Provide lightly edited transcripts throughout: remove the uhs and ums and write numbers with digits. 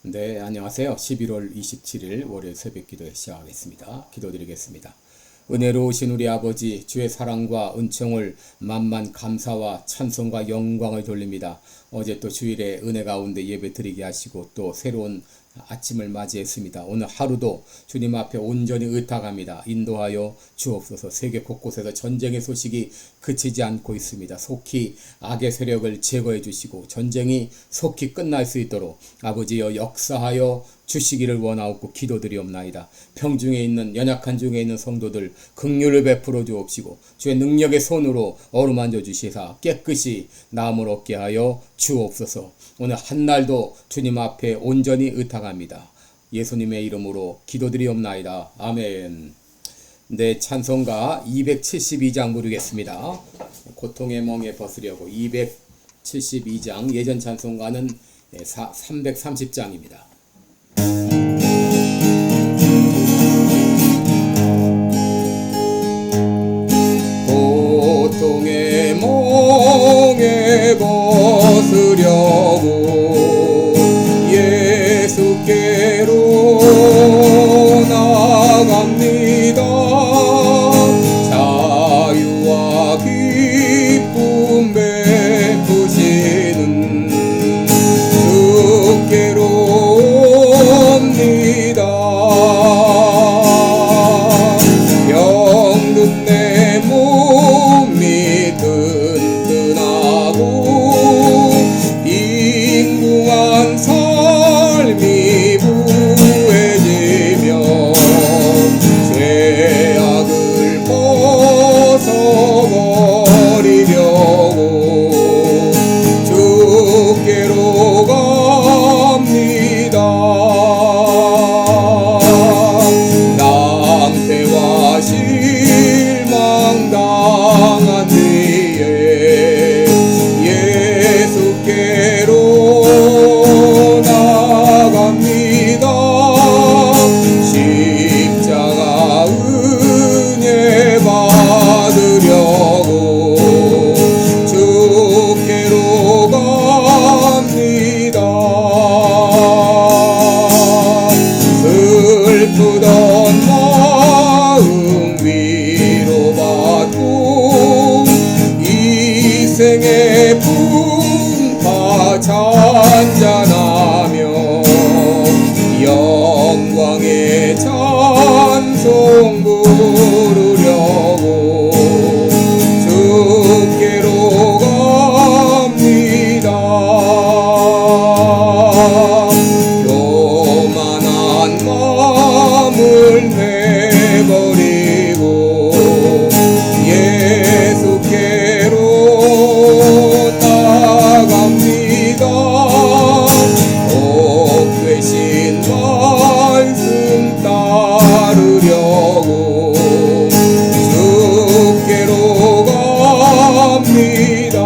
네, 안녕하세요. 11월 27일 월요일 새벽 기도에 시작하겠습니다. 기도드리겠습니다. 은혜로우신 우리 아버지, 주의 사랑과 은총을 만만 감사와 찬송과 영광을 돌립니다. 어제 또 주일에 은혜 가운데 예배 드리게 하시고 또 새로운 아침을 맞이했습니다. 오늘 하루도 주님 앞에 온전히 의탁합니다. 인도하여 주옵소서. 세계 곳곳에서 전쟁의 소식이 그치지 않고 있습니다. 속히 악의 세력을 제거해 주시고 전쟁이 속히 끝날 수 있도록 아버지여 역사하여 주시기를 원하옵고 기도드리옵나이다. 평중에 있는 연약한 중에 있는 성도들 긍휼을 베풀어 주옵시고 주의 능력의 손으로 어루만져 주시사 깨끗이 나음을 얻게 하여 주옵소서. 오늘 한날도 주님 앞에 온전히 의탁합니다. 예수님의 이름으로 기도드리옵나이다. 아멘. 네, 찬송가 272장 부르겠습니다. 고통의 멍에 벗으려고 272장, 예전 찬송가는 330장입니다. 고통의 멍에 벗으려고 예수께로 나갑니다. 자유와 기쁨 베푸시는 주께로 옵니다. 병든 내 몸이 튼튼하고 빈궁한 삶이 부해지며 죄악을 벗어버리려고 주께로 갑니다. 낭패와 실망 당한 뒤에 예수께로 나갑니다. 십자가 은혜 받으려고 주께로 갑니다. 슬프던 마음 위로받고 이생의 풍파 잔잔하며 영광의 찬송 부르려고 주께로 갑니다. 교만한 마음을 내버리고 예수께로 나갑니다. 복 되신 말씀 따르려고 주께로 갑니다.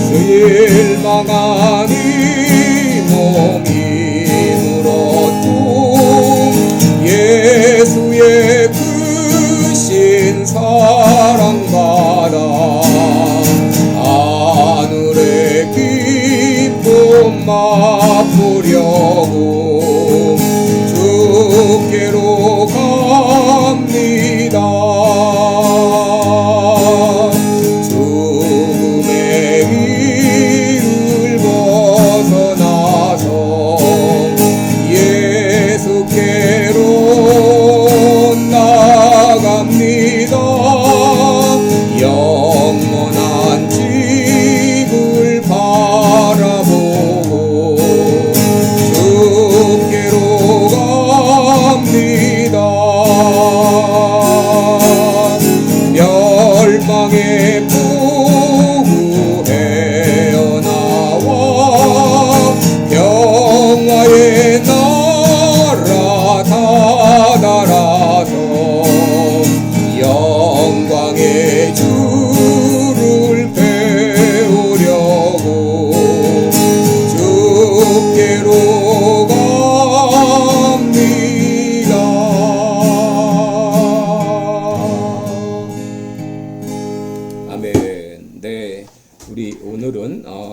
실망한 이 몸이 물었고 예수의 크신 사랑 받아 하늘의 기쁨 맛보려고 주께로 갑니다. 죽음의 길을 벗어나서 예수께로 나갑니다. 영원한 집을 바라보고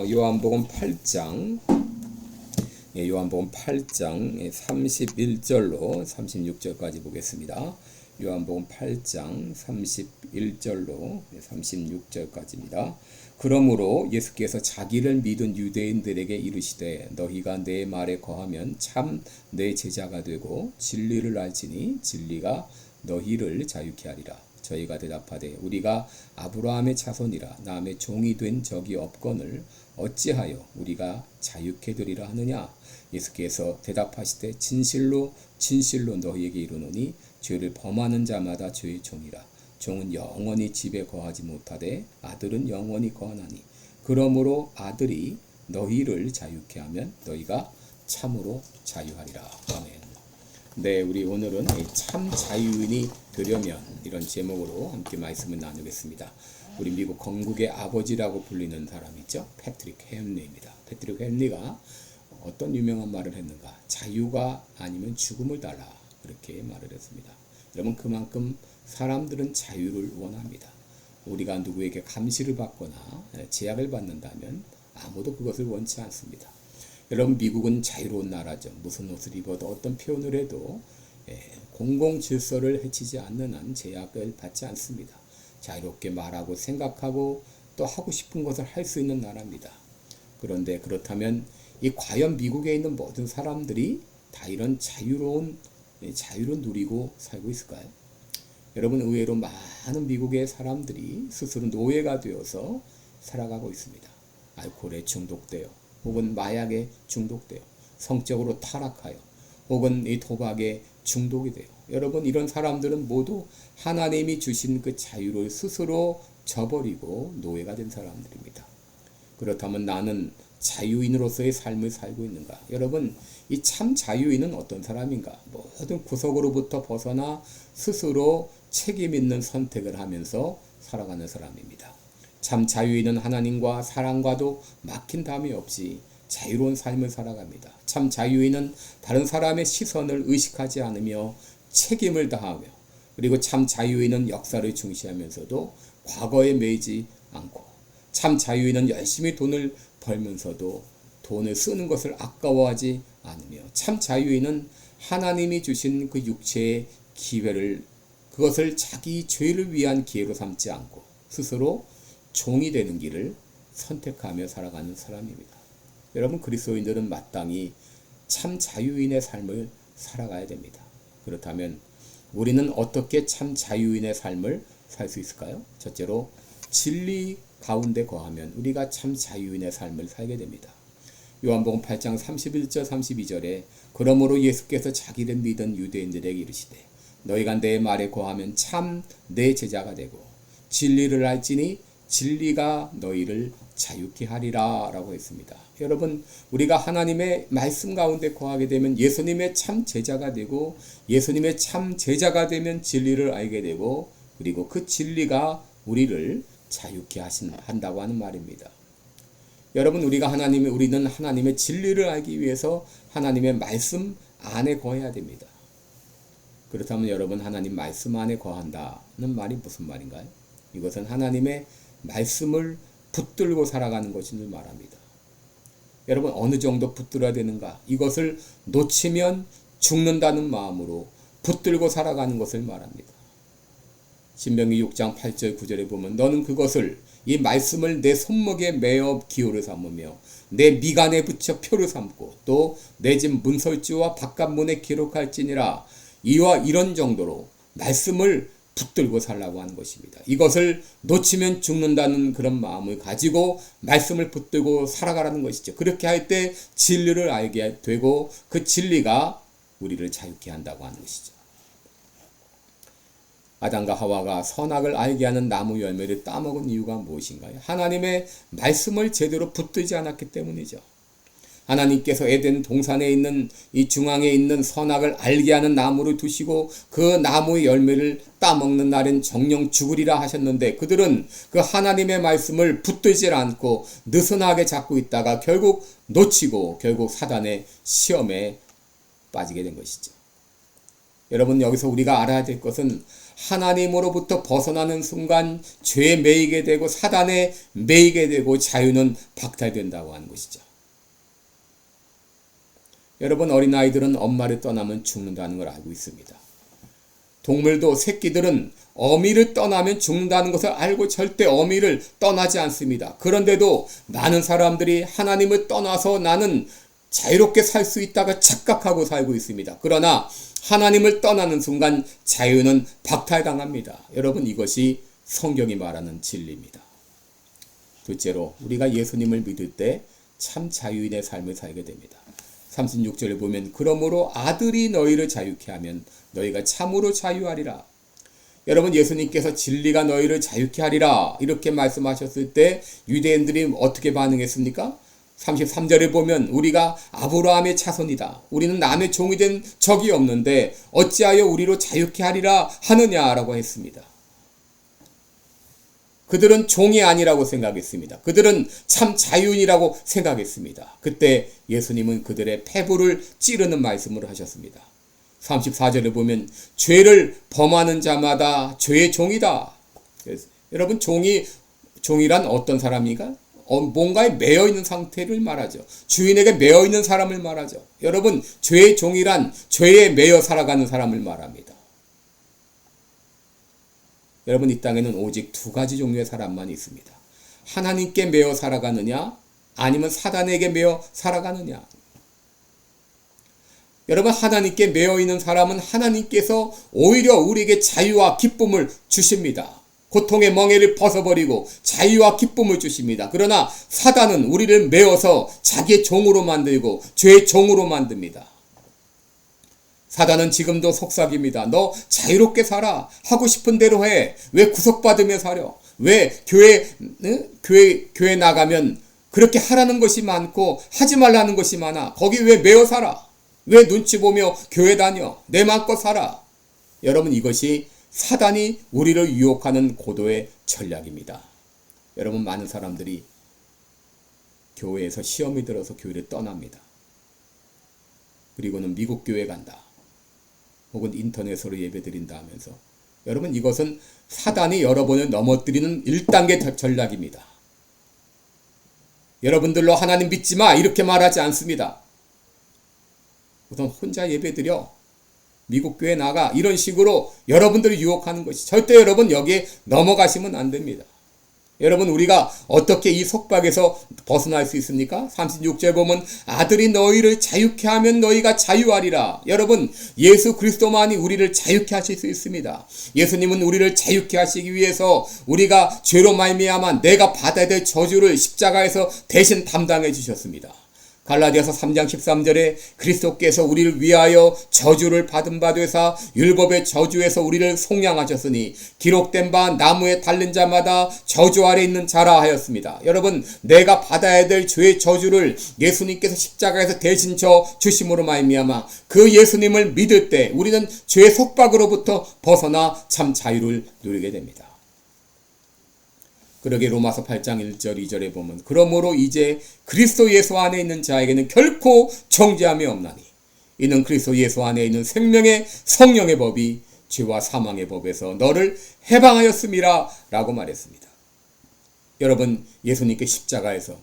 요한복음 8장 요한복음 8장 31절로 36절까지 보겠습니다. 요한복음 8장 31절로 36절까지입니다. 그러므로 예수께서 자기를 믿은 유대인들에게 이르시되 너희가 내 말에 거하면 참 내 제자가 되고 진리를 알지니 진리가 너희를 자유케 하리라. 저희가 대답하되 우리가 아브라함의 자손이라 남의 종이 된 적이 없거늘 어찌하여 우리가 자유케 되리라 하느냐. 예수께서 대답하시되 진실로 진실로 너희에게 이르노니 죄를 범하는 자마다 죄의 종이라. 종은 영원히 집에 거하지 못하되 아들은 영원히 거하나니 그러므로 아들이 너희를 자유케 하면 너희가 참으로 자유하리라. 아멘. 네, 우리 오늘은 참 자유인이 되려면 이런 제목으로 함께 말씀을 나누겠습니다. 우리 미국 건국의 아버지라고 불리는 사람 있죠? 패트릭 헨리입니다. 패트릭 헨리가 어떤 유명한 말을 했는가? 자유가 아니면 죽음을 달라. 그렇게 말을 했습니다. 여러분, 그만큼 사람들은 자유를 원합니다. 우리가 누구에게 감시를 받거나 제약을 받는다면 아무도 그것을 원치 않습니다. 여러분, 미국은 자유로운 나라죠. 무슨 옷을 입어도 어떤 표현을 해도 공공 질서를 해치지 않는 한 제약을 받지 않습니다. 자유롭게 말하고 생각하고 또 하고 싶은 것을 할 수 있는 나라입니다. 그런데 그렇다면 과연 미국에 있는 모든 사람들이 다 이런 자유를 누리고 살고 있을까요? 여러분, 의외로 많은 미국의 사람들이 스스로 노예가 되어서 살아가고 있습니다. 알코올에 중독되어 혹은 마약에 중독되어 성적으로 타락하여 혹은 이 도박에 중독이 돼요. 여러분, 이런 사람들은 모두 하나님이 주신 그 자유를 스스로 저버리고 노예가 된 사람들입니다. 그렇다면 나는 자유인으로서의 삶을 살고 있는가? 여러분, 이 참 자유인은 어떤 사람인가? 모든 구속으로부터 벗어나 스스로 책임 있는 선택을 하면서 살아가는 사람입니다. 참 자유인은 하나님과 사랑과도 막힌 담이 없이 자유로운 삶을 살아갑니다. 참 자유인은 다른 사람의 시선을 의식하지 않으며 책임을 다하며, 그리고 참 자유인은 역사를 중시하면서도 과거에 매이지 않고, 참 자유인은 열심히 돈을 벌면서도 돈을 쓰는 것을 아까워하지 않으며, 참 자유인은 하나님이 주신 그 육체의 기회를, 그것을 자기 죄를 위한 기회로 삼지 않고 스스로 종이 되는 길을 선택하며 살아가는 사람입니다. 여러분, 그리스도인들은 마땅히 참 자유인의 삶을 살아가야 됩니다. 그렇다면 우리는 어떻게 참 자유인의 삶을 살 수 있을까요? 첫째로, 진리 가운데 거하면 우리가 참 자유인의 삶을 살게 됩니다. 요한복음 8장 31절 32절에 그러므로 예수께서 자기를 믿은 유대인들에게 이르시되 너희가 내 말에 거하면 참 내 제자가 되고 진리를 알지니 진리가 너희를 자유케 하리라 라고 했습니다. 여러분, 우리가 하나님의 말씀 가운데 거하게 되면 예수님의 참 제자가 되고, 예수님의 참 제자가 되면 진리를 알게 되고, 그리고 그 진리가 우리를 자유케 한다고 하는 말입니다. 여러분, 우리는 하나님의 진리를 알기 위해서 하나님의 말씀 안에 거해야 됩니다. 그렇다면 여러분, 하나님 말씀 안에 거한다는 말이 무슨 말인가요? 이것은 하나님의 말씀을 붙들고 살아가는 것을 말합니다. 여러분, 어느 정도 붙들어야 되는가? 이것을 놓치면 죽는다는 마음으로 붙들고 살아가는 것을 말합니다. 신명기 6장 8절 9절에 보면 너는 그것을, 이 말씀을 내 손목에 매어 기호를 삼으며 내 미간에 붙여 표를 삼고 또 내 집 문설주와 바깥문에 기록할지니라. 이와 이런 정도로 말씀을 붙들고 살라고 하는 것입니다. 이것을 놓치면 죽는다는 그런 마음을 가지고 말씀을 붙들고 살아가라는 것이죠. 그렇게 할 때 진리를 알게 되고 그 진리가 우리를 자유케 한다고 하는 것이죠. 아담과 하와가 선악을 알게 하는 나무 열매를 따먹은 이유가 무엇인가요? 하나님의 말씀을 제대로 붙들지 않았기 때문이죠. 하나님께서 에덴 동산에 있는 이 중앙에 있는 선악을 알게 하는 나무를 두시고 그 나무의 열매를 따먹는 날엔 정령 죽으리라 하셨는데, 그들은 그 하나님의 말씀을 붙들지 않고 느슨하게 잡고 있다가 결국 놓치고 결국 사단의 시험에 빠지게 된 것이죠. 여러분, 여기서 우리가 알아야 될 것은 하나님으로부터 벗어나는 순간 죄에 매이게 되고 사단에 매이게 되고 자유는 박탈된다고 하는 것이죠. 여러분, 어린아이들은 엄마를 떠나면 죽는다는 걸 알고 있습니다. 동물도 새끼들은 어미를 떠나면 죽는다는 것을 알고 절대 어미를 떠나지 않습니다. 그런데도 많은 사람들이 하나님을 떠나서 나는 자유롭게 살 수 있다가 착각하고 살고 있습니다. 그러나 하나님을 떠나는 순간 자유는 박탈당합니다. 여러분, 이것이 성경이 말하는 진리입니다. 둘째로, 우리가 예수님을 믿을 때 참 자유인의 삶을 살게 됩니다. 36절에 보면 그러므로 아들이 너희를 자유케 하면 너희가 참으로 자유하리라. 여러분, 예수님께서 진리가 너희를 자유케 하리라 이렇게 말씀하셨을 때 유대인들이 어떻게 반응했습니까? 33절에 보면 우리가 아브라함의 자손이다. 우리는 남의 종이 된 적이 없는데 어찌하여 우리로 자유케 하리라 하느냐라고 했습니다. 그들은 종이 아니라고 생각했습니다. 그들은 참 자유인이라고 생각했습니다. 그때 예수님은 그들의 패부를 찌르는 말씀을 하셨습니다. 34절을 보면 죄를 범하는 자마다 죄의 종이다. 여러분, 종이란 어떤 사람입니까? 뭔가에 매여 있는 상태를 말하죠. 주인에게 매여 있는 사람을 말하죠. 여러분, 죄의 종이란 죄에 매여 살아가는 사람을 말합니다. 여러분, 이 땅에는 오직 두 가지 종류의 사람만 있습니다. 하나님께 매여 살아가느냐, 아니면 사단에게 매여 살아가느냐. 여러분, 하나님께 매여 있는 사람은 하나님께서 오히려 우리에게 자유와 기쁨을 주십니다. 고통의 멍에를 벗어버리고 자유와 기쁨을 주십니다. 그러나 사단은 우리를 매어서 자기의 종으로 만들고 죄의 종으로 만듭니다. 사단은 지금도 속삭입니다. 너 자유롭게 살아. 하고 싶은 대로 해. 왜 구속받으며 살려? 왜 교회 나가면 그렇게 하라는 것이 많고 하지 말라는 것이 많아. 거기 왜 매어 살아? 왜 눈치 보며 교회 다녀? 내 맘껏 살아. 여러분, 이것이 사단이 우리를 유혹하는 고도의 전략입니다. 여러분, 많은 사람들이 교회에서 시험이 들어서 교회를 떠납니다. 그리고는 미국 교회 간다. 혹은 인터넷으로 예배드린다 하면서, 여러분, 이것은 사단이 여러분을 넘어뜨리는 1단계 전략입니다. 여러분들로 하나님 믿지 마 이렇게 말하지 않습니다. 우선 혼자 예배드려, 미국 교회 나가, 이런 식으로 여러분들을 유혹하는 것이, 절대 여러분 여기에 넘어가시면 안 됩니다. 여러분, 우리가 어떻게 이 속박에서 벗어날 수 있습니까? 36절 보면 아들이 너희를 자유케 하면 너희가 자유하리라. 여러분, 예수 그리스도만이 우리를 자유케 하실 수 있습니다. 예수님은 우리를 자유케 하시기 위해서 우리가 죄로 말미암아 내가 받아야 될 저주를 십자가에서 대신 담당해 주셨습니다. 갈라디아서 3장 13절에 그리스도께서 우리를 위하여 저주를 받은 바 되사 율법의 저주에서 우리를 속량하셨으니 기록된 바 나무에 달린 자마다 저주 아래 있는 자라 하였습니다. 여러분, 내가 받아야 될 죄의 저주를 예수님께서 십자가에서 대신 져 주심으로 말미암아 그 예수님을 믿을 때 우리는 죄의 속박으로부터 벗어나 참 자유를 누리게 됩니다. 그러게 로마서 8장 1절 2절에 보면 그러므로 이제 그리스도 예수 안에 있는 자에게는 결코 정죄함이 없나니 이는 그리스도 예수 안에 있는 생명의 성령의 법이 죄와 사망의 법에서 너를 해방하였음이라 라고 말했습니다. 여러분, 예수님께 십자가에서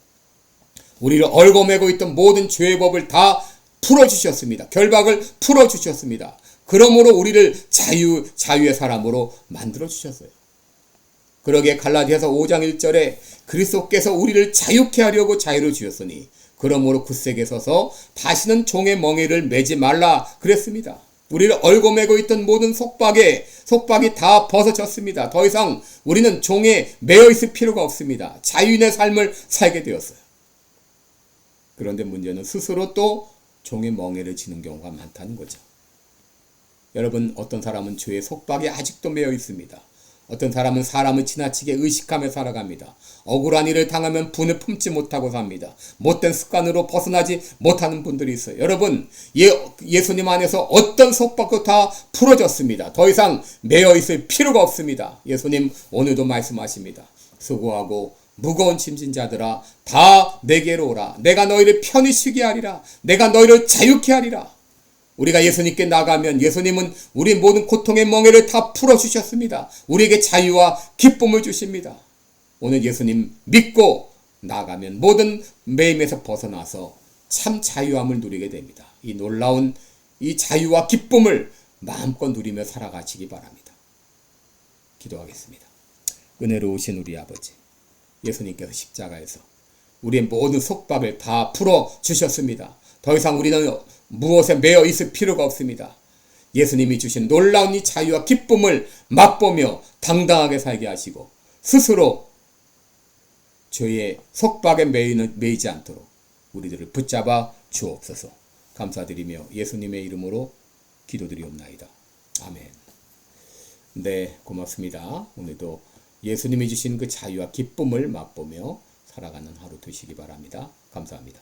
우리를 얽어매고 있던 모든 죄의 법을 다 풀어주셨습니다. 결박을 풀어주셨습니다. 그러므로 우리를 자유의 사람으로 만들어주셨어요. 그러게 갈라디아서 5장 1절에 그리스도께서 우리를 자유케 하려고 자유를 주셨으니 그러므로 굳세게 서서 다시는 종의 멍에를 매지 말라 그랬습니다. 우리를 얽어매고 있던 모든 속박이 다 벗어졌습니다. 더 이상 우리는 종에 매여 있을 필요가 없습니다. 자유인의 삶을 살게 되었어요. 그런데 문제는 스스로 또 종의 멍에를 지는 경우가 많다는 거죠. 여러분, 어떤 사람은 죄의 속박에 아직도 매여 있습니다. 어떤 사람은 사람을 지나치게 의식하며 살아갑니다. 억울한 일을 당하면 분을 품지 못하고 삽니다. 못된 습관으로 벗어나지 못하는 분들이 있어요. 여러분, 예수님 안에서 어떤 속박도 다 풀어졌습니다. 더 이상 매여 있을 필요가 없습니다. 예수님 오늘도 말씀하십니다. 수고하고 무거운 짐진 자들아 다 내게로 오라. 내가 너희를 편히 쉬게 하리라. 내가 너희를 자유케 하리라. 우리가 예수님께 나가면 예수님은 우리 모든 고통의 멍에를 다 풀어주셨습니다. 우리에게 자유와 기쁨을 주십니다. 오늘 예수님 믿고 나가면 모든 매임에서 벗어나서 참 자유함을 누리게 됩니다. 이 놀라운 이 자유와 기쁨을 마음껏 누리며 살아가시기 바랍니다. 기도하겠습니다. 은혜로우신 우리 아버지, 예수님께서 십자가에서 우리의 모든 속박을 다 풀어주셨습니다. 더 이상 우리는 무엇에 매여 있을 필요가 없습니다. 예수님이 주신 놀라운 이 자유와 기쁨을 맛보며 당당하게 살게 하시고 스스로 죄의 속박에 매이지 않도록 우리들을 붙잡아 주옵소서. 감사드리며 예수님의 이름으로 기도드리옵나이다. 아멘. 네, 고맙습니다. 오늘도 예수님이 주신 그 자유와 기쁨을 맛보며 살아가는 하루 되시기 바랍니다. 감사합니다.